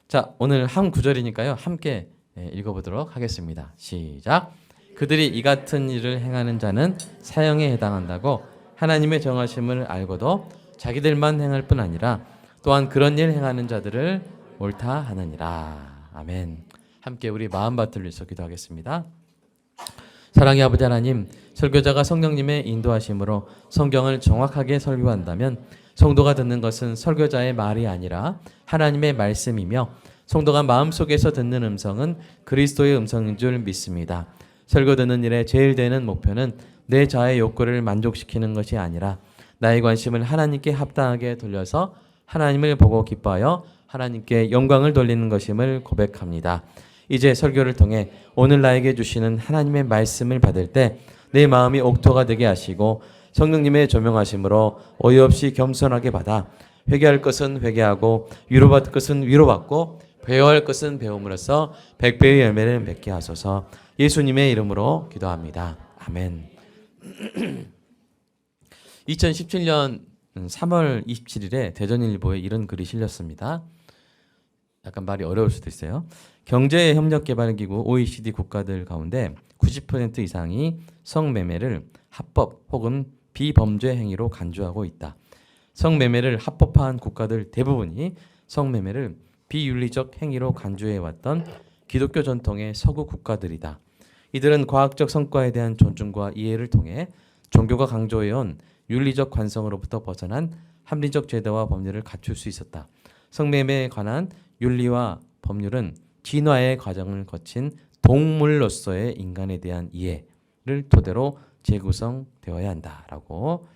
자, 오늘 한 구절이니까요. 함께 읽어보도록 하겠습니다. 시작. 그들이 이 같은 일을 행하는 자는 사형에 해당한다고 하나님의 정하심을 알고도 자기들만 행할 뿐 아니라 또한 그런 일 행하는 자들을 옳다 하느니라. 아멘. 함께 우리 마음밭을 위해서 기도하겠습니다. 사랑의 아버지 하나님, 설교자가 성령님의 인도하심으로 성경을 정확하게 설교한다면 성도가 듣는 것은 설교자의 말이 아니라 하나님의 말씀이며 성도가 마음속에서 듣는 음성은 그리스도의 음성인 줄 믿습니다. 설교 듣는 일에 제일 되는 목표는 내 자아의 욕구를 만족시키는 것이 아니라 나의 관심을 하나님께 합당하게 돌려서 하나님을 보고 기뻐하여 하나님께 영광을 돌리는 것임을 고백합니다. 이제 설교를 통해 오늘 나에게 주시는 하나님의 말씀을 받을 때 내 마음이 옥토가 되게 하시고 성령님의 조명하심으로 어이없이 겸손하게 받아 회개할 것은 회개하고 위로받을 것은 위로받고 배워할 것은 배움으로써 백배의 열매를 맺게 하소서. 예수님의 이름으로 기도합니다. 아멘. 2017년 3월 27일에 대전일보에 이런 글이 실렸습니다. 약간 말이 어려울 수도 있어요. 경제협력개발기구 OECD 국가들 가운데 90% 이상이 성매매를 합법 혹은 비범죄 행위로 간주하고 있다. 성매매를 합법화한 국가들 대부분이 성매매를 비윤리적 행위로 간주해왔던 기독교 전통의 서구 국가들이다. 이들은 과학적 성과에 대한 존중과 이해를 통해 종교가 강조해온 윤리적 관성으로부터 벗어난 합리적 제도와 법률을 갖출 수 있었다. 성매매에 관한 윤리와 법률은 진화의 과정을 거친 동물로서의 인간에 대한 이해를 토대로 재구성되어야 한다라고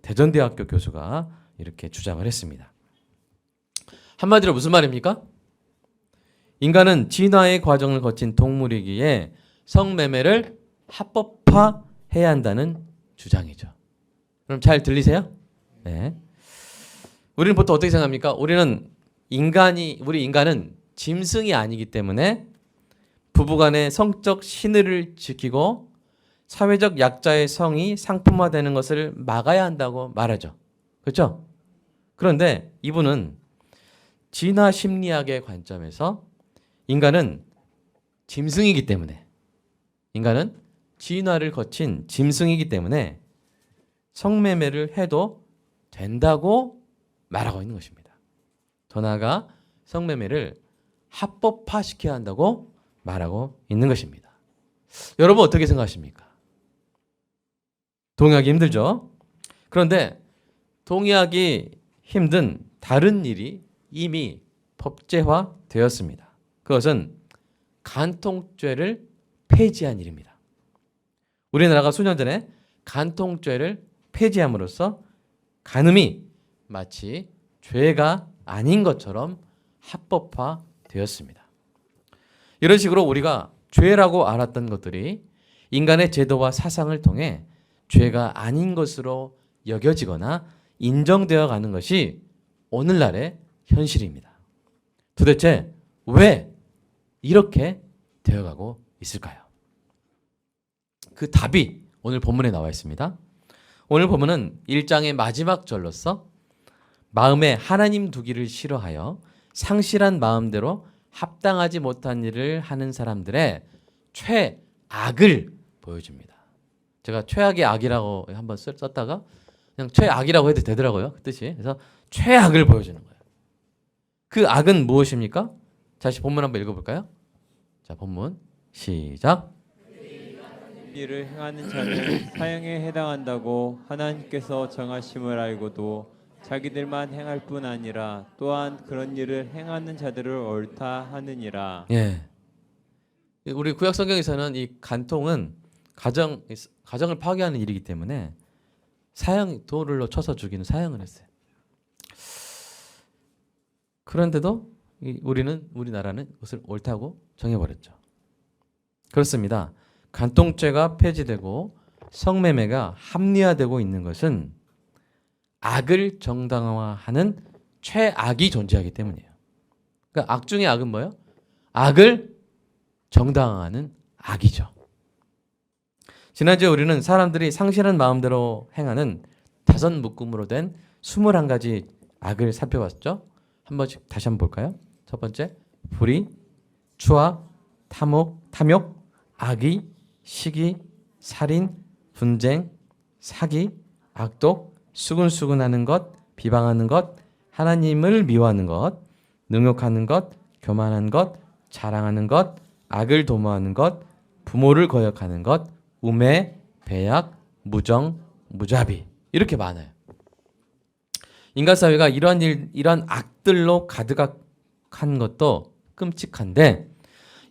대전대학교 교수가 이렇게 주장을 했습니다. 한마디로 무슨 말입니까? 인간은 진화의 과정을 거친 동물이기에 성매매를 합법화해야 한다는 주장이죠. 그럼 잘 들리세요? 네. 우리는 보통 어떻게 생각합니까? 우리 인간은 짐승이 아니기 때문에 부부간의 성적 신의를 지키고 사회적 약자의 성이 상품화되는 것을 막아야 한다고 말하죠. 그렇죠? 그런데 이분은 진화 심리학의 관점에서 인간은 짐승이기 때문에 인간은 진화를 거친 짐승이기 때문에 성매매를 해도 된다고 말하고 있는 것입니다. 더 나아가 성매매를 합법화시켜야 한다고 말하고 있는 것입니다. 여러분 어떻게 생각하십니까? 동의하기 힘들죠? 그런데 동의하기 힘든 다른 일이 이미 법제화되었습니다. 그것은 간통죄를 폐지한 일입니다. 우리나라가 수년 전에 간통죄를 폐지함으로써 간음이 마치 죄가 아닌 것처럼 합법화되었습니다. 이런 식으로 우리가 죄라고 알았던 것들이 인간의 제도와 사상을 통해 죄가 아닌 것으로 여겨지거나 인정되어 가는 것이 오늘날의 현실입니다. 도대체 왜 이렇게 되어가고 있을까요? 그 답이 오늘 본문에 나와 있습니다. 오늘 본문은 1장의 마지막 절로서 마음에 하나님 두기를 싫어하여 상실한 마음대로 합당하지 못한 일을 하는 사람들의 최악을 보여줍니다. 제가 최악의 악이라고 한번 썼다가 그냥 최악이라고 해도 되더라고요. 그 뜻이. 그래서 최악을 보여주는 거예요. 그 악은 무엇입니까? 다시 본문 한번 읽어볼까요? 자, 본문 시작. 일을 행하는 자는 사형에 해당한다고 하나님께서 정하심을 알고도 자기들만 행할 뿐 아니라 또한 그런 일을 행하는 자들을 옳다 하느니라. 예. 우리 구약 성경에서는 이 간통은 가정을 파괴하는 일이기 때문에 돌로 쳐서 죽이는 사형을 했어요. 그런데도 우리나라는 그것을 옳다고 정해버렸죠. 그렇습니다. 간통죄가 폐지되고 성매매가 합리화되고 있는 것은 악을 정당화하는 최악이 존재하기 때문이에요. 그러니까 악 중에 악은 뭐예요? 악을 정당화하는 악이죠. 지난주에 우리는 사람들이 상실한 마음대로 행하는 5묶음으로 된 21가지 악을 살펴봤죠. 한 번씩 다시 한번 볼까요? 첫 번째, 불의, 추악, 탐욕, 악의, 시기, 살인, 분쟁, 사기, 악독, 수근수근하는 것, 비방하는 것, 하나님을 미워하는 것, 능욕하는 것, 교만한 것, 자랑하는 것, 악을 도모하는 것, 부모를 거역하는 것, 우매, 배약, 무정, 무자비. 이렇게 많아요. 인간 사회가 이러한 악들로 가득한 것도 끔찍한데,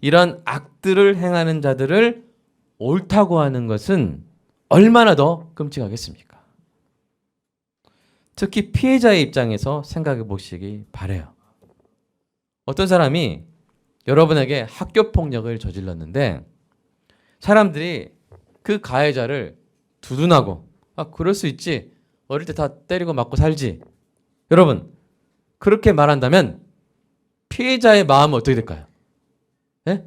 이런 악들을 행하는 자들을 옳다고 하는 것은 얼마나 더 끔찍하겠습니까? 특히 피해자의 입장에서 생각해 보시기 바라요. 어떤 사람이 여러분에게 학교 폭력을 저질렀는데 사람들이 그 가해자를 두둔하고 그럴 수 있지. 어릴 때 다 때리고 맞고 살지. 여러분, 그렇게 말한다면 피해자의 마음은 어떻게 될까요? 예?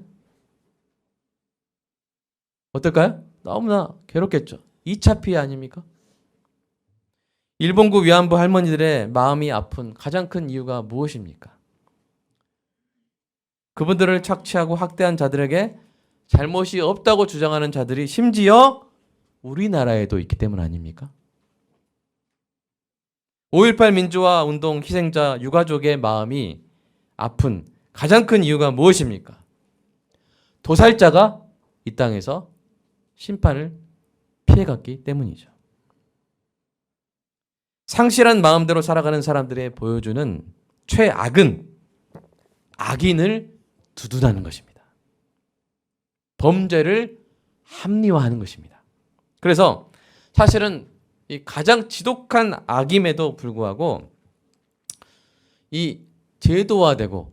어떨까요? 너무나 괴롭겠죠. 2차 피해 아닙니까? 일본군 위안부 할머니들의 마음이 아픈 가장 큰 이유가 무엇입니까? 그분들을 착취하고 학대한 자들에게 잘못이 없다고 주장하는 자들이 심지어 우리나라에도 있기 때문 아닙니까? 5.18 민주화 운동 희생자 유가족의 마음이 아픈 가장 큰 이유가 무엇입니까? 도살자가 이 땅에서 심판을 피해갔기 때문이죠. 상실한 마음대로 살아가는 사람들의 보여주는 최악은 악인을 두둔하는 것입니다. 범죄를 합리화하는 것입니다. 그래서 사실은 이 가장 지독한 악임에도 불구하고 이 제도화되고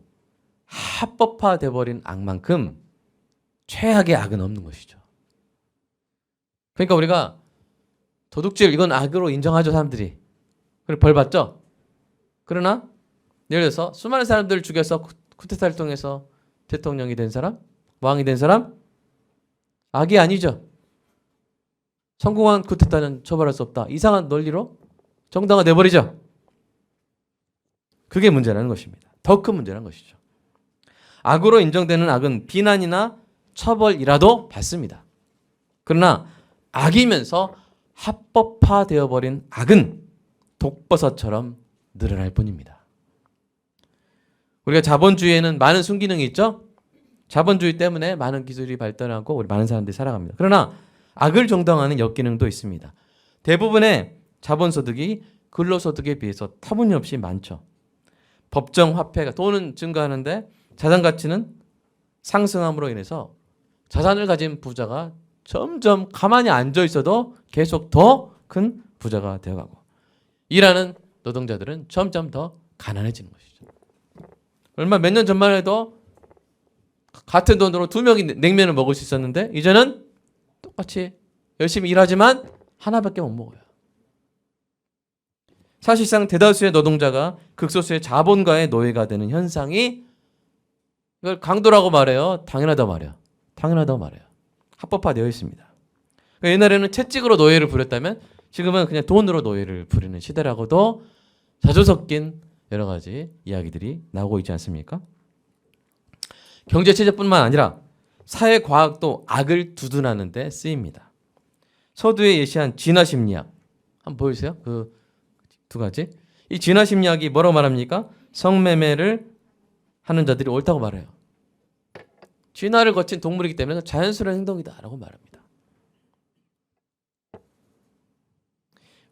합법화돼 버린 악만큼 최악의 악은 없는 것이죠. 그러니까 우리가 도둑질 이건 악으로 인정하죠, 사람들이. 그리고 벌 받죠. 그러나 예를 들어서 수많은 사람들을 죽여서 쿠데타를 통해서 대통령이 된 사람, 왕이 된 사람, 악이 아니죠. 성공한 쿠데타는 처벌할 수 없다. 이상한 논리로 정당화 돼버리죠. 그게 문제라는 것입니다. 더 큰 문제라는 것이죠. 악으로 인정되는 악은 비난이나 처벌이라도 받습니다. 그러나 악이면서 합법화되어 버린 악은 독버섯처럼 늘어날 뿐입니다. 우리가 자본주의에는 많은 순기능이 있죠. 자본주의 때문에 많은 기술이 발전하고 우리 많은 사람들이 살아갑니다. 그러나 악을 정당화하는 역기능도 있습니다. 대부분의 자본소득이 근로소득에 비해서 터무니없이 많죠. 법정 화폐가 돈은 증가하는데 자산 가치는 상승함으로 인해서 자산을 가진 부자가 점점 가만히 앉아 있어도 계속 더 큰 부자가 되어가고 일하는 노동자들은 점점 더 가난해지는 것이죠. 얼마 몇 년 전만 해도 같은 돈으로 2명이 냉면을 먹을 수 있었는데 이제는 똑같이 열심히 일하지만 하나밖에 못 먹어요. 사실상 대다수의 노동자가 극소수의 자본가의 노예가 되는 현상이 이걸 강도라고 말해요. 당연하다고 말해요. 당연하다고 말해요. 합법화되어 있습니다. 그러니까 옛날에는 채찍으로 노예를 부렸다면 지금은 그냥 돈으로 노예를 부리는 시대라고도 자주 섞인 여러 가지 이야기들이 나오고 있지 않습니까? 경제체제뿐만 아니라 사회과학도 악을 두둔하는 데 쓰입니다. 서두에 예시한 진화심리학 한번 보여주세요. 그 두 가지. 이 진화심리학이 뭐라고 말합니까? 성매매를 하는 자들이 옳다고 말해요. 진화를 거친 동물이기 때문에 자연스러운 행동이다라고 말합니다.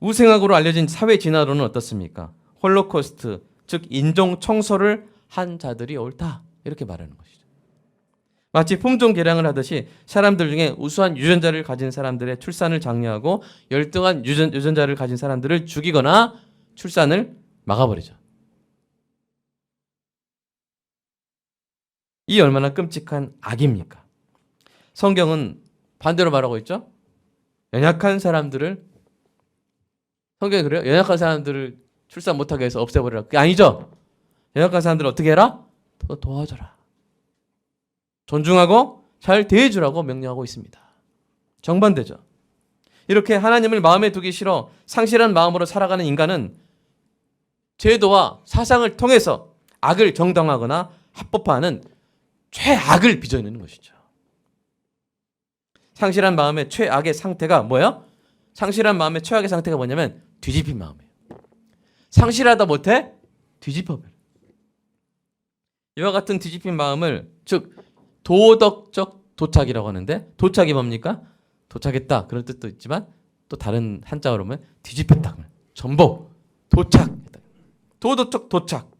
우생학으로 알려진 사회 진화론은 어떻습니까? 홀로코스트, 즉 인종 청소를 한 자들이 옳다 이렇게 말하는 것이죠. 마치 품종 개량을 하듯이 사람들 중에 우수한 유전자를 가진 사람들의 출산을 장려하고 열등한 유전자를 가진 사람들을 죽이거나 출산을 막아버리죠. 이 얼마나 끔찍한 악입니까? 성경은 반대로 말하고 있죠. 연약한 사람들을 성경이 그래요? 연약한 사람들을 출산 못하게 해서 없애버리라. 그게 아니죠. 연약한 사람들을 어떻게 해라? 더 도와줘라. 존중하고 잘 대해주라고 명령하고 있습니다. 정반대죠. 이렇게 하나님을 마음에 두기 싫어 상실한 마음으로 살아가는 인간은 제도와 사상을 통해서 악을 정당화하거나 합법화하는 최악을 빚어내는 것이죠. 상실한 마음의 최악의 상태가 뭐예요? 상실한 마음의 최악의 상태가 뭐냐면 뒤집힌 마음이에요. 상실하다 못해 뒤집어버려. 이와 같은 뒤집힌 마음을 즉 도덕적 도착이라고 하는데 도착이 뭡니까? 도착했다 그런 뜻도 있지만 또 다른 한자어로 보면 뒤집혔다. 전복, 도착, 도덕적 도착.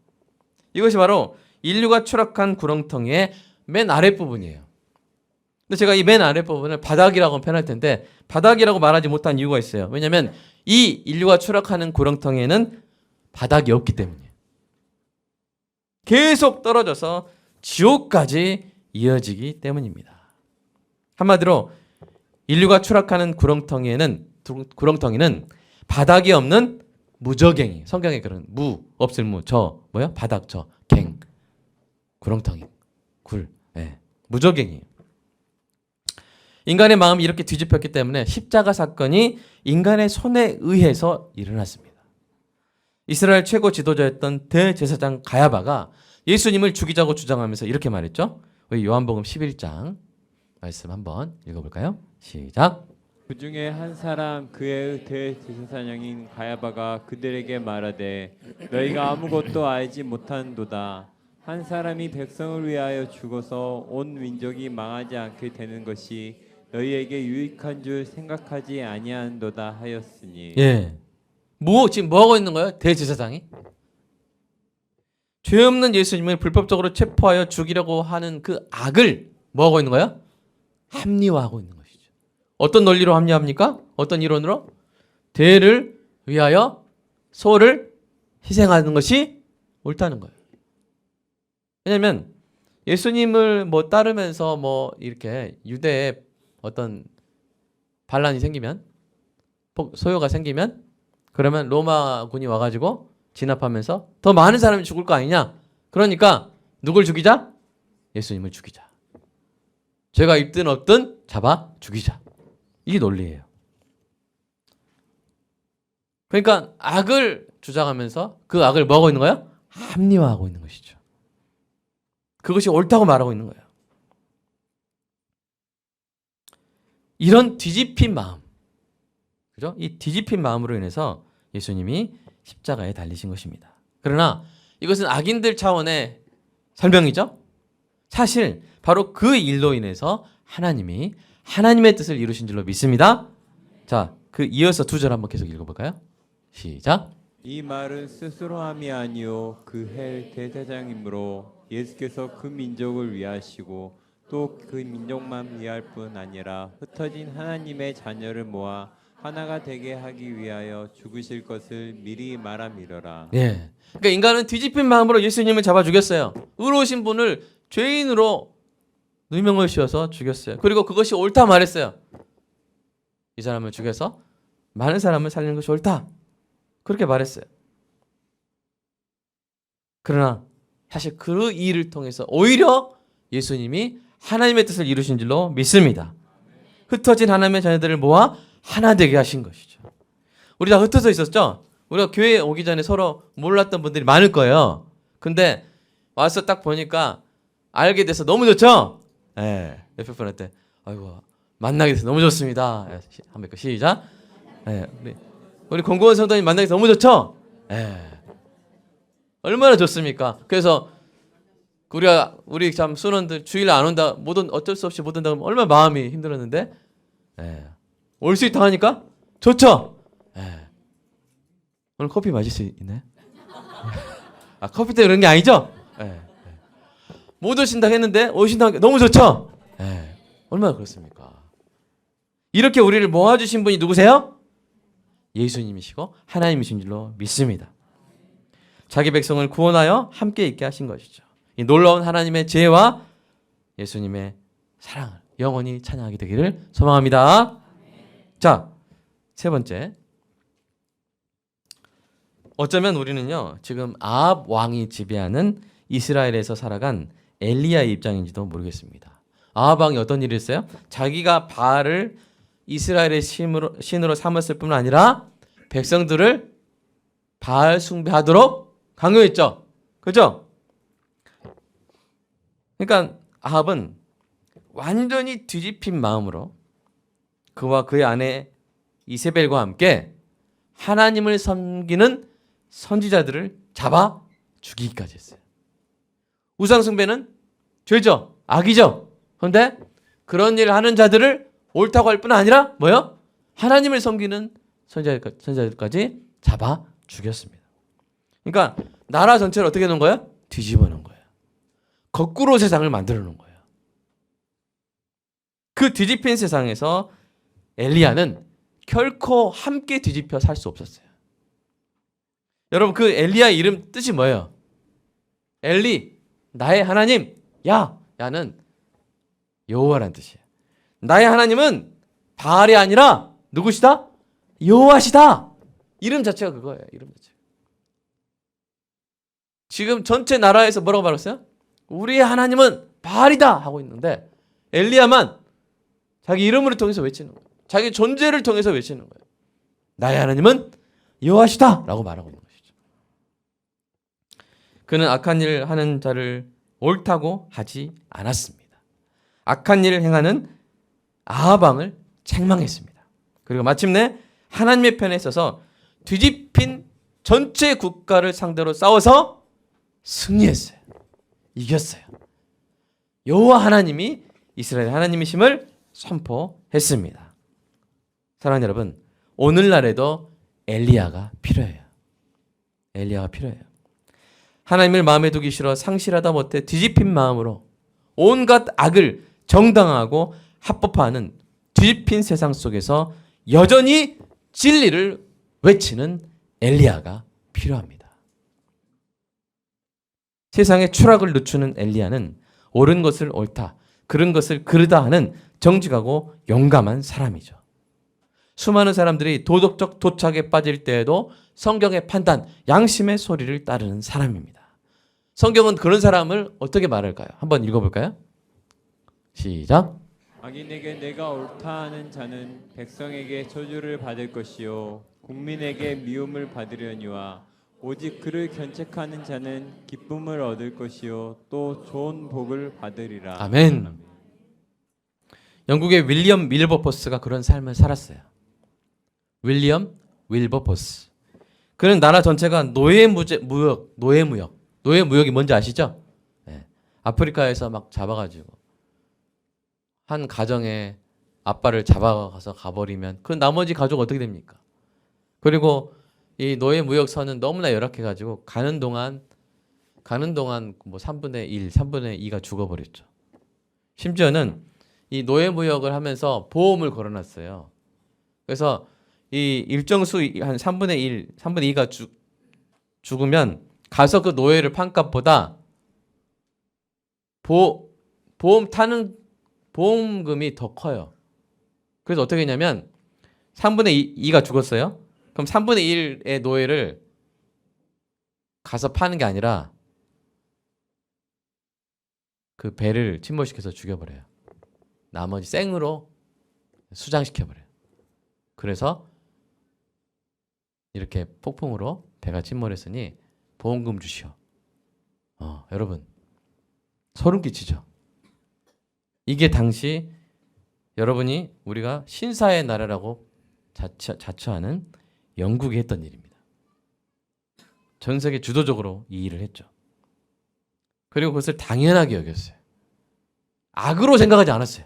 이것이 바로 인류가 추락한 구렁텅이의 맨 아랫부분이에요. 근데 제가 이 맨 아랫부분을 바닥이라고 표현할 텐데 바닥이라고 말하지 못한 이유가 있어요. 왜냐하면 이 인류가 추락하는 구렁텅이에는 바닥이 없기 때문이에요. 계속 떨어져서 지옥까지 이어지기 때문입니다. 한마디로 인류가 추락하는 구렁텅이는 바닥이 없는 무저갱이. 성경에 그런 무 없을 무, 저 뭐야? 바닥, 저 갱, 구렁텅이, 굴, 무저갱이. 인간의 마음이 이렇게 뒤집혔기 때문에 십자가 사건이 인간의 손에 의해서 일어났습니다. 이스라엘 최고 지도자였던 대제사장 가야바가 예수님을 죽이자고 주장하면서 이렇게 말했죠. 우리 요한복음 11장 말씀 한번 읽어볼까요? 시작. 그 중에 한 사람 그의 대제사장인 가야바가 그들에게 말하되 너희가 아무것도 알지 못한도다. 한 사람이 백성을 위하여 죽어서 온 민족이 망하지 않게 되는 것이 너희에게 유익한 줄 생각하지 아니한도다 하였으니. 예. 지금 뭐 하고 있는 거예요? 대제사장이? 죄 없는 예수님을 불법적으로 체포하여 죽이려고 하는 그 악을 뭐 하고 있는 거예요? 합리화하고 있는 것이죠. 어떤 논리로 합리화합니까? 어떤 이론으로? 대를 위하여 소를 희생하는 것이 옳다는 거예요. 왜냐면 예수님을 뭐 따르면서 뭐 이렇게 유대에 어떤 반란이 생기면 소요가 생기면 그러면 로마군이 와가지고 진압하면서 더 많은 사람이 죽을 거 아니냐. 그러니까 누굴 죽이자? 예수님을 죽이자. 죄가 있든 없든 잡아 죽이자. 이게 논리예요. 그러니까 악을 주장하면서 그 악을 뭐 하고 있는 거야? 합리화하고 있는 것이죠. 그것이 옳다고 말하고 있는 거예요. 이런 뒤집힌 마음, 그죠? 이 뒤집힌 마음으로 인해서 예수님이 십자가에 달리신 것입니다. 그러나 이것은 악인들 차원의 설명이죠. 사실 바로 그 일로 인해서 하나님이 하나님의 뜻을 이루신 줄로 믿습니다. 자, 그 이어서 2절 한번 계속 읽어볼까요? 시작. 이 말은 스스로 함이 아니요 그 헬 대제사장이므로 예수께서 그 민족을 위하시고 또 그 민족만 위할 뿐 아니라 흩어진 하나님의 자녀를 모아 하나가 되게 하기 위하여 죽으실 것을 미리 말함이러라. 예. 그러니까 인간은 뒤집힌 마음으로 예수님을 잡아 죽였어요. 의로우신 분을 죄인으로 누명을 씌워서 죽였어요. 그리고 그것이 옳다 말했어요. 이 사람을 죽여서 많은 사람을 살리는 것이 옳다. 그렇게 말했어요. 그러나 사실 그 일을 통해서 오히려 예수님이 하나님의 뜻을 이루신 줄로 믿습니다. 흩어진 하나님의 자녀들을 모아 하나 되게 하신 것이죠. 우리 다 흩어져 있었죠? 우리가 교회에 오기 전에 서로 몰랐던 분들이 많을 거예요. 근데 와서 딱 보니까 알게 돼서 너무 좋죠? 예. 옆에 분한테 아이고 만나게 돼서 너무 좋습니다. 한번 시작. 예. 우리 공고원 성도님 만나게 돼서 너무 좋죠? 예. 얼마나 좋습니까? 그래서 우리 참 순원들 주일 안 온다, 어쩔 수 없이 못 온다 그러면 얼마나 마음이 힘들었는데, 올 수 있다 하니까 좋죠. 오늘 커피 마실 수 있나요? 아, 커피 때문에 그런 게 아니죠? 못 오신다 했는데 오신다 하니까 너무 좋죠. 얼마나 그렇습니까? 이렇게 우리를 모아주신 분이 누구세요? 예수님이시고 하나님이신 줄로 믿습니다. 자기 백성을 구원하여 함께 있게 하신 것이죠. 이 놀라운 하나님의 지혜와 예수님의 사랑을 영원히 찬양하게 되기를 소망합니다. 자, 세 번째. 어쩌면 우리는요, 지금 아합 왕이 지배하는 이스라엘에서 살아간 엘리야의 입장인지도 모르겠습니다. 아합 왕이 어떤 일을 했어요? 자기가 바알을 이스라엘의 신으로 삼았을 뿐 아니라 백성들을 바알 숭배하도록 강요했죠. 그죠? 그러니까 아합은 완전히 뒤집힌 마음으로 그와 그의 아내 이세벨과 함께 하나님을 섬기는 선지자들을 잡아 죽이기까지 했어요. 우상 숭배는 죄죠. 악이죠. 그런데 그런 일을 하는 자들을 옳다고 할 뿐 아니라 뭐요? 하나님을 섬기는 선지자들까지 잡아 죽였습니다. 그러니까 나라 전체를 어떻게 놓은 거예요? 뒤집어 놓은 거예요. 거꾸로 세상을 만들어 놓은 거예요. 그 뒤집힌 세상에서 엘리야는 결코 함께 뒤집혀 살 수 없었어요. 여러분 그 엘리야의 이름 뜻이 뭐예요? 엘리, 나의 하나님. 야는 여호와란 뜻이에요. 나의 하나님은 바알이 아니라 누구시다? 여호와시다. 이름 자체가 그거예요. 이름 자체. 지금 전체 나라에서 뭐라고 말했어요? 우리의 하나님은 바알이다 하고 있는데 엘리야만 자기 이름을 통해서 외치는 거예요. 자기 존재를 통해서 외치는 거예요. 나의 하나님은 여호와시다 라고 말하고 있는 것이죠. 그는 악한 일을 하는 자를 옳다고 하지 않았습니다. 악한 일을 행하는 아합 왕을 책망했습니다. 그리고 마침내 하나님의 편에 서서 뒤집힌 전체 국가를 상대로 싸워서 승리했어요. 이겼어요. 여호와 하나님이 이스라엘 하나님이심을 선포했습니다. 사랑하는 여러분, 오늘날에도 엘리야가 필요해요. 엘리야가 필요해요. 하나님을 마음에 두기 싫어 상실하다 못해 뒤집힌 마음으로 온갖 악을 정당화하고 합법화하는 뒤집힌 세상 속에서 여전히 진리를 외치는 엘리야가 필요합니다. 세상의 추락을 늦추는 엘리야는 옳은 것을 옳다, 그른 것을 그르다 하는 정직하고 용감한 사람이죠. 수많은 사람들이 도덕적 도착에 빠질 때에도 성경의 판단, 양심의 소리를 따르는 사람입니다. 성경은 그런 사람을 어떻게 말할까요? 한번 읽어볼까요? 시작. 악인에게 내가 옳다 하는 자는 백성에게 저주를 받을 것이요 국민에게 미움을 받으려니와 오직 그를 견책하는 자는 기쁨을 얻을 것이요 또 좋은 복을 받으리라. 아멘. 영국의 윌리엄 윌버포스가 그런 삶을 살았어요. 윌리엄 윌버포스. 그는 나라 전체가 노예무역이 뭔지 아시죠? 네. 아프리카에서 막 잡아가지고 한 가정에 아빠를 잡아가서 가버리면 그 나머지 가족 어떻게 됩니까? 그리고 이 노예무역선은 너무나 열악해가지고 가는 동안 뭐 3분의 1, 3분의 2가 죽어버렸죠. 심지어는 이 노예무역을 하면서 보험을 걸어놨어요. 그래서 이 일정 수 한 3분의 1, 3분의 2가 죽으면 가서 그 노예를 판값보다 보험 타는 보험금이 더 커요. 그래서 어떻게 했냐면 3분의 2가 죽었어요. 그럼 3분의 1의 노예를 가서 파는 게 아니라 그 배를 침몰시켜서 죽여버려요. 나머지 생으로 수장시켜버려요. 그래서 이렇게 폭풍으로 배가 침몰했으니 보험금 주시오. 여러분 소름 끼치죠? 이게 당시 여러분이 우리가 신사의 나라라고 자처하는 영국이 했던 일입니다. 전 세계 주도적으로 이 일을 했죠. 그리고 그것을 당연하게 여겼어요. 악으로 생각하지 않았어요.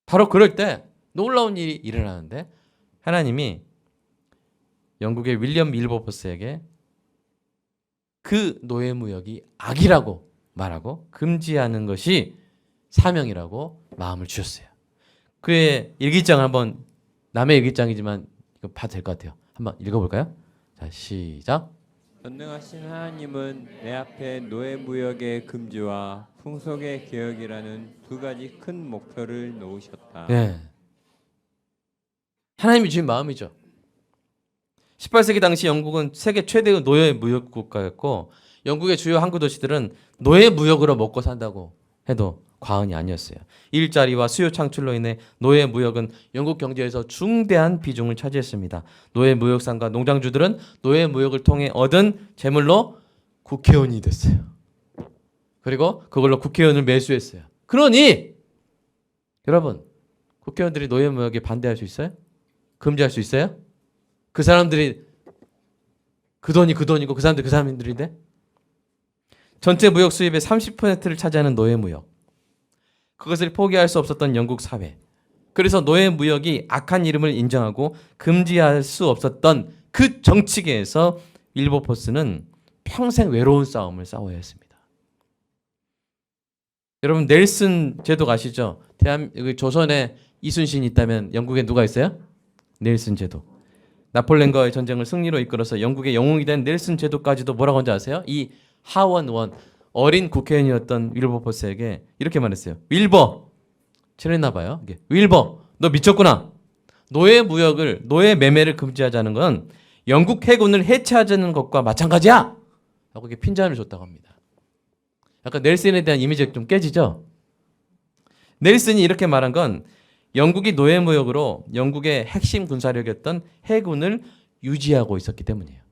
바로 그럴 때 놀라운 일이 일어나는데 하나님이 영국의 윌리엄 윌버포스에게 그 노예무역이 악이라고 말하고 금지하는 것이 사명이라고 마음을 주셨어요. 그의 일기장을 한번 남의 일기장이지만 이거 봐도 될 것 같아요. 한번 읽어볼까요? 자, 시작. 전능하신 하나님은 내 앞에 노예무역의 금지와 풍속의 개혁이라는 두 가지 큰 목표를 놓으셨다. 네. 하나님이 주신 마음이죠. 18세기 당시 영국은 세계 최대의 노예 무역 국가였고 영국의 주요 항구 도시들은 노예 무역으로 먹고 산다고 해도 과언이 아니었어요. 일자리와 수요 창출로 인해 노예 무역은 영국 경제에서 중대한 비중을 차지했습니다. 노예 무역상과 농장주들은 노예 무역을 통해 얻은 재물로 국회의원이 됐어요. 그리고 그걸로 국회의원을 매수했어요. 그러니 여러분, 국회의원들이 노예무역에 반대할 수 있어요? 금지할 수 있어요? 그 사람들이 그 돈이 그 돈이고 그 사람들이 그 사람들인데 전체 무역 수입의 30%를 차지하는 노예무역. 그것을 포기할 수 없었던 영국 사회. 그래서 노예무역이 악한 이름을 인정하고 금지할 수 없었던 그 정치계에서 윌버포스는 평생 외로운 싸움을 싸워야 했습니다. 여러분 넬슨 제도 아시죠? 조선에 이순신이 있다면 영국에 누가 있어요? 넬슨 제도. 나폴레옹과의 전쟁을 승리로 이끌어서 영국의 영웅이 된 넬슨 제도까지도 뭐라고 한지 아세요? 이 하원 어린 국회의원이었던 윌버포스에게 이렇게 말했어요. 윌버, 친했나 봐요. 윌버, 너 미쳤구나. 노예 매매를 금지하자는 건 영국 해군을 해체하자는 것과 마찬가지야. 라고 이렇게 핀잔을 줬다고 합니다. 약간 넬슨에 대한 이미지가 좀 깨지죠? 넬슨이 이렇게 말한 건 영국이 노예무역으로 영국의 핵심 군사력이었던 해군을 유지하고 있었기 때문이에요.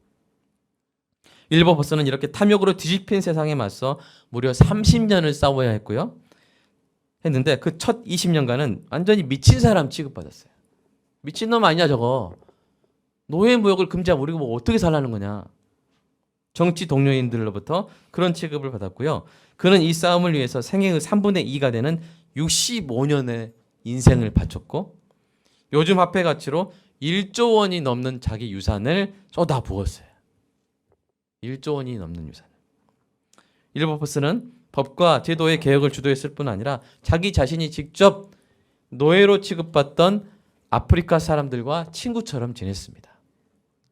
윌버포스는 이렇게 탐욕으로 뒤집힌 세상에 맞서 무려 30년을 싸워야 했고요. 했는데 그 첫 20년간은 완전히 미친 사람 취급받았어요. 미친놈 아니냐 저거. 노예무역을 금지하고 우리가 뭐 어떻게 살라는 거냐. 정치 동료인들로부터 그런 취급을 받았고요. 그는 이 싸움을 위해서 생애의 3분의 2가 되는 65년의 인생을 바쳤고 요즘 화폐 가치로 1조 원이 넘는 자기 유산을 쏟아부었어요. 1조 원이 넘는 유산을. 윌버포스는 법과 제도의 개혁을 주도했을 뿐 아니라 자기 자신이 직접 노예로 취급받던 아프리카 사람들과 친구처럼 지냈습니다.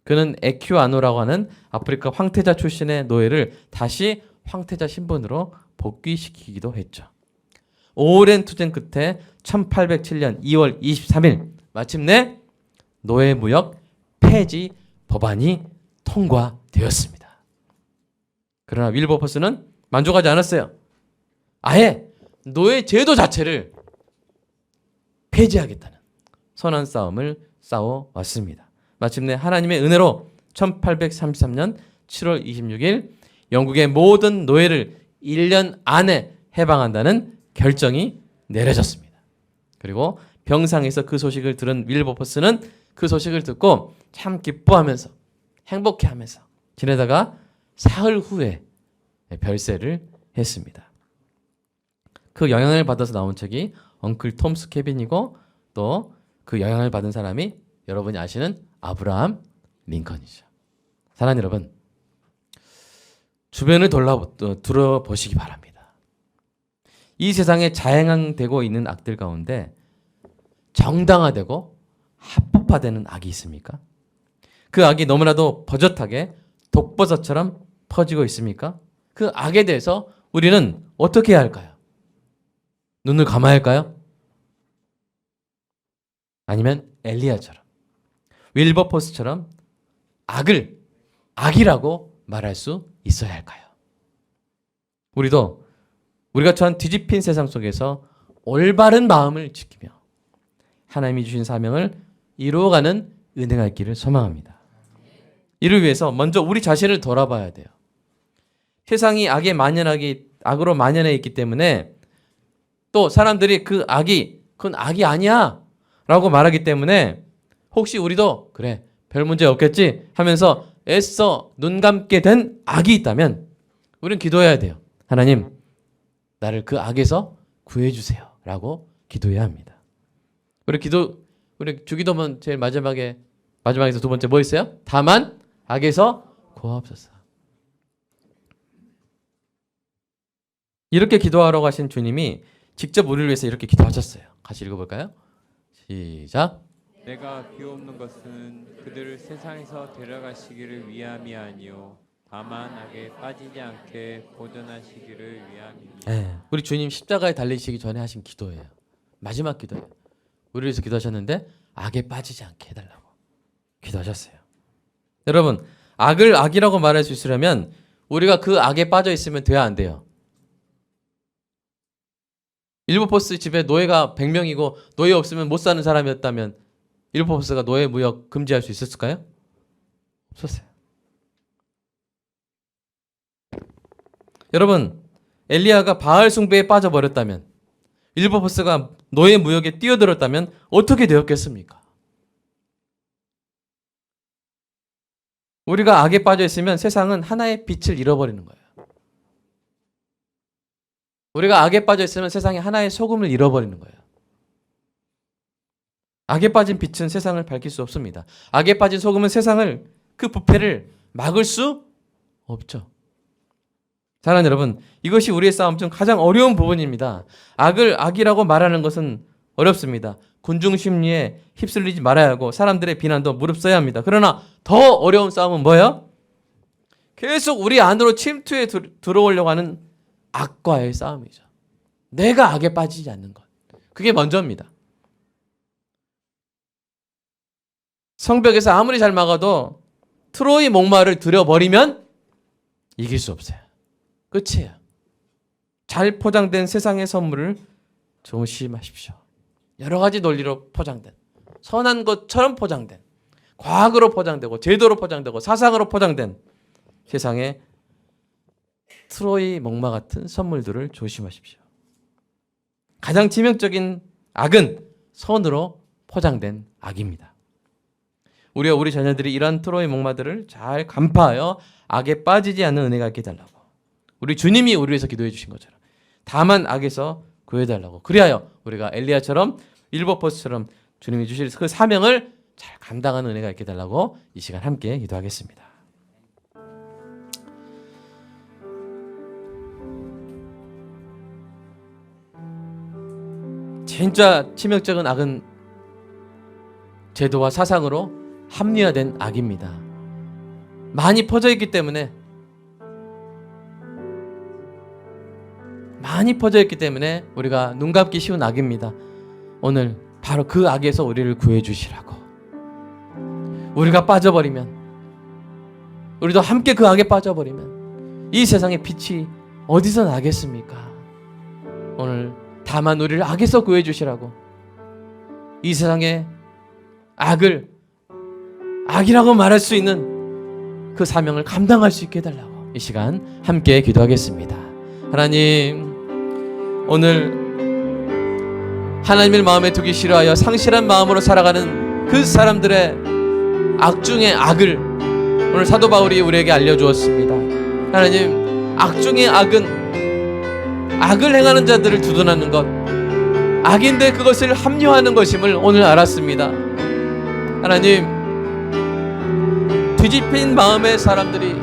그는 에큐아노라고 하는 아프리카 황태자 출신의 노예를 다시 황태자 신분으로 복귀시키기도 했죠. 오랜 투쟁 끝에 1807년 2월 23일 마침내 노예무역 폐지 법안이 통과되었습니다. 그러나 윌버포스는 만족하지 않았어요. 아예 노예 제도 자체를 폐지하겠다는 선한 싸움을 싸워왔습니다. 마침내 하나님의 은혜로 1833년 7월 26일 영국의 모든 노예를 1년 안에 해방한다는 결정이 내려졌습니다. 그리고 병상에서 그 소식을 들은 윌버포스는 그 소식을 듣고 참 기뻐하면서 행복해하면서 지내다가 사흘 후에 별세를 했습니다. 그 영향을 받아서 나온 책이 엉클 톰스 케빈이고 또 그 영향을 받은 사람이 여러분이 아시는 아브라함 링컨이죠. 사랑하는 여러분, 주변을 둘러보시기 바랍니다. 이 세상에 자행되고 있는 악들 가운데 정당화되고 합법화되는 악이 있습니까? 그 악이 너무나도 버젓하게 독버섯처럼 퍼지고 있습니까? 그 악에 대해서 우리는 어떻게 해야 할까요? 눈을 감아야 할까요? 아니면 엘리야처럼 윌버포스처럼 악을 악이라고 말할 수 있어야 할까요? 우리가 처한 뒤집힌 세상 속에서 올바른 마음을 지키며 하나님이 주신 사명을 이루어가는 은혜가 있기를 소망합니다. 이를 위해서 먼저 우리 자신을 돌아봐야 돼요. 세상이 악으로 만연해 있기 때문에 또 사람들이 그건 악이 아니야 라고 말하기 때문에 혹시 우리도 그래 별 문제 없겠지 하면서 애써 눈 감게 된 악이 있다면 우리는 기도해야 돼요. 하나님, 나를 그 악에서 구해주세요 라고 기도해야 합니다. 우리 주기도문 제일 마지막에서 두 번째 뭐 있어요? 다만 악에서 구하옵소서. 이렇게 기도하러 가신 주님이 직접 우리를 위해서 이렇게 기도하셨어요. 같이 읽어볼까요? 시작. 내가 비옵는 것은 그들을 세상에서 데려가시기를 위함이 아니요 다만 악에 빠지지 않게 보존하시기를 위함이니. 우리 주님 십자가에 달리시기 전에 하신 기도예요. 마지막 기도예요. 우리를 위해서 기도하셨는데 악에 빠지지 않게 해달라고 기도하셨어요. 여러분, 악을 악이라고 말할 수 있으려면 우리가 그 악에 빠져 있으면 돼야 안 돼요. 윌버포스 집에 노예가 100명이고 노예 없으면 못 사는 사람이었다면 윌버포스가 노예 무역 금지할 수 있었을까요? 없었어요. 여러분, 엘리야가 바알 숭배에 빠져버렸다면, 일버버스가 노예 무역에 뛰어들었다면 어떻게 되었겠습니까? 우리가 악에 빠져 있으면 세상은 하나의 빛을 잃어버리는 거예요. 우리가 악에 빠져 있으면 세상에 하나의 소금을 잃어버리는 거예요. 악에 빠진 빛은 세상을 밝힐 수 없습니다. 악에 빠진 소금은 세상을, 그 부패를 막을 수 없죠. 사랑하는 여러분, 이것이 우리의 싸움 중 가장 어려운 부분입니다. 악을 악이라고 말하는 것은 어렵습니다. 군중 심리에 휩쓸리지 말아야 하고 사람들의 비난도 무릅써야 합니다. 그러나 더 어려운 싸움은 뭐예요? 계속 우리 안으로 침투해 들어오려고 하는 악과의 싸움이죠. 내가 악에 빠지지 않는 것. 그게 먼저입니다. 성벽에서 아무리 잘 막아도 트로이 목마를 들여버리면 이길 수 없어요. 끝이에요. 잘 포장된 세상의 선물을 조심하십시오. 여러 가지 논리로 포장된, 선한 것처럼 포장된, 과학으로 포장되고 제도로 포장되고 사상으로 포장된 세상의 트로이 목마 같은 선물들을 조심하십시오. 가장 치명적인 악은 선으로 포장된 악입니다. 우리와 우리 자녀들이 이러한 트로이 목마들을 잘 간파하여 악에 빠지지 않는 은혜가 있게 해달라고, 우리 주님이 우리 위해서 기도해 주신 것처럼 다만 악에서 구해달라고, 그리하여 우리가 엘리야처럼 일버퍼스처럼 주님이 주실 그 사명을 잘 감당하는 은혜가 있게 해달라고 이 시간 함께 기도하겠습니다. 진짜 치명적인 악은 제도와 사상으로 합리화된 악입니다. 많이 퍼져 있기 때문에 우리가 눈 감기 쉬운 악입니다. 오늘 바로 그 악에서 우리를 구해 주시라고. 우리가 빠져버리면, 우리도 함께 그 악에 빠져버리면 이 세상의 빛이 어디서 나겠습니까? 오늘 다만 우리를 악에서 구해 주시라고, 이 세상의 악을 악이라고 말할 수 있는 그 사명을 감당할 수 있게 해달라고 이 시간 함께 기도하겠습니다. 하나님, 오늘 하나님을 마음에 두기 싫어하여 상실한 마음으로 살아가는 그 사람들의 악 중의 악을 오늘 사도 바울이 우리에게 알려주었습니다. 하나님, 악 중의 악은 악을 행하는 자들을 두둔하는 것, 악인데 그것을 합리화하는 것임을 오늘 알았습니다. 하나님, 뒤집힌 마음의 사람들이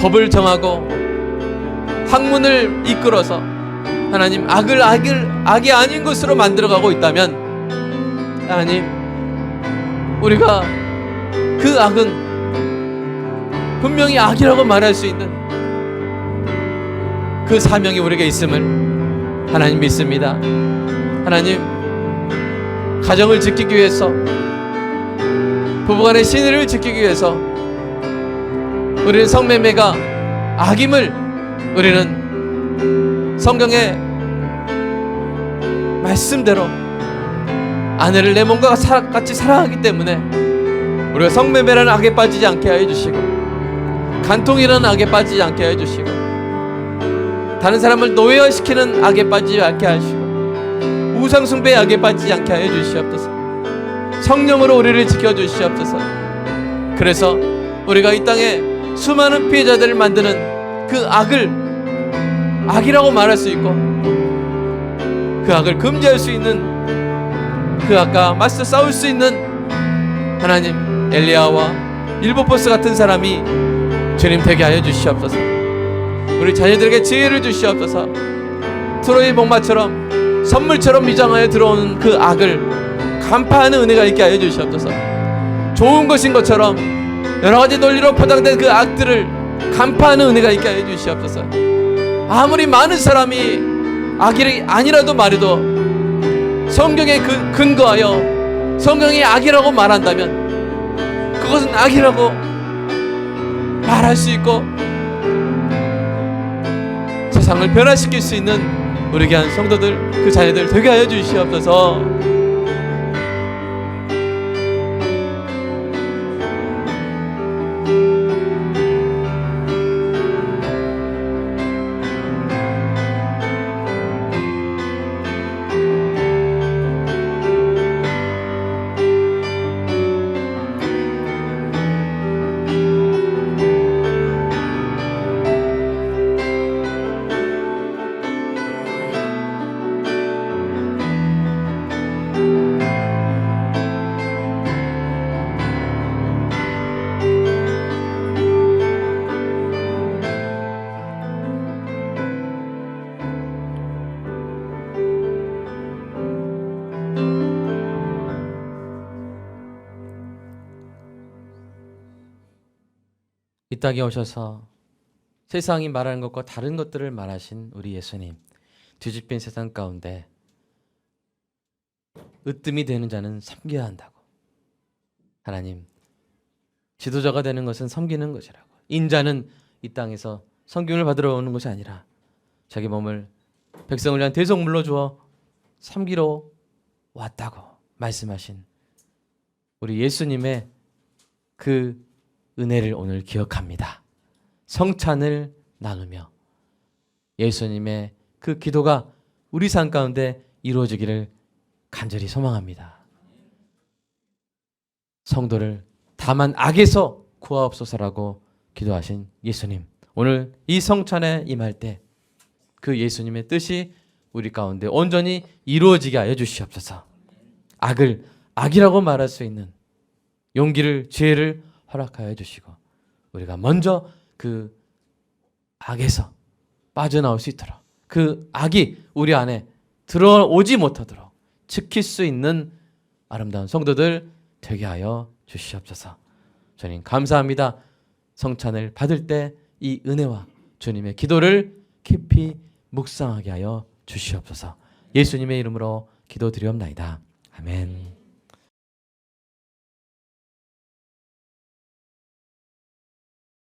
법을 정하고 학문을 이끌어서 하나님, 악이 아닌 것으로 만들어가고 있다면, 하나님, 우리가 그 악은 분명히 악이라고 말할 수 있는 그 사명이 우리에게 있음을 하나님 믿습니다. 하나님, 가정을 지키기 위해서, 부부간의 신의를 지키기 위해서 우리는 성매매가 악임을 우리는 성경의 말씀대로 아내를 내 몸과 같이 사랑하기 때문에 우리가 성매매라는 악에 빠지지 않게 하여 주시고, 간통이라는 악에 빠지지 않게 하여 주시고, 다른 사람을 노예화시키는 악에 빠지지 않게 하시고, 우상숭배의 악에 빠지지 않게 하여 주시옵소서. 성령으로 우리를 지켜주시옵소서. 그래서 우리가 이 땅에 수많은 피해자들을 만드는 그 악을 악이라고 말할 수 있고, 그 악을 금지할 수 있는, 그 악과 맞서 싸울 수 있는 하나님, 엘리야와 일버퍼스 같은 사람이 주님 되게 하여 주시옵소서. 우리 자녀들에게 지혜를 주시옵소서. 트로이 목마처럼 선물처럼 위장하여 들어오는 그 악을 간파하는 은혜가 있게 하여 주시옵소서. 좋은 것인 것처럼 여러 가지 논리로 포장된 그 악들을 간파하는 은혜가 있게 하여 주시옵소서. 아무리 많은 사람이 악이 아니라도 말해도 성경에 근거하여 성경이 악이라고 말한다면 그것은 악이라고 말할 수 있고 세상을 변화시킬 수 있는 우리 귀한 성도들, 그 자녀들 되게 하여 주시옵소서. 이 땅에 오셔서 세상이 말하는 것과 다른 것들을 말하신 우리 예수님, 뒤집힌 세상 가운데 으뜸이 되는 자는 섬겨야 한다고. 하나님, 지도자가 되는 것은 섬기는 것이라고. 인자는 이 땅에서 섬김을 받으러 오는 것이 아니라 자기 몸을 백성을 위한 대속물로 주어 섬기러 왔다고 말씀하신 우리 예수님의 그 은혜를 오늘 기억합니다. 성찬을 나누며 예수님의 그 기도가 우리 삶 가운데 이루어지기를 간절히 소망합니다. 성도를 다만 악에서 구하옵소서라고 기도하신 예수님, 오늘 이 성찬에 임할 때 그 예수님의 뜻이 우리 가운데 온전히 이루어지게 하여 주시옵소서. 악을 악이라고 말할 수 있는 용기를, 지혜를 허락하여 주시고 우리가 먼저 그 악에서 빠져나올 수 있도록, 그 악이 우리 안에 들어오지 못하도록 지킬 수 있는 아름다운 성도들 되게 하여 주시옵소서. 주님 감사합니다. 성찬을 받을 때 이 은혜와 주님의 기도를 깊이 묵상하게 하여 주시옵소서. 예수님의 이름으로 기도드리옵나이다. 아멘.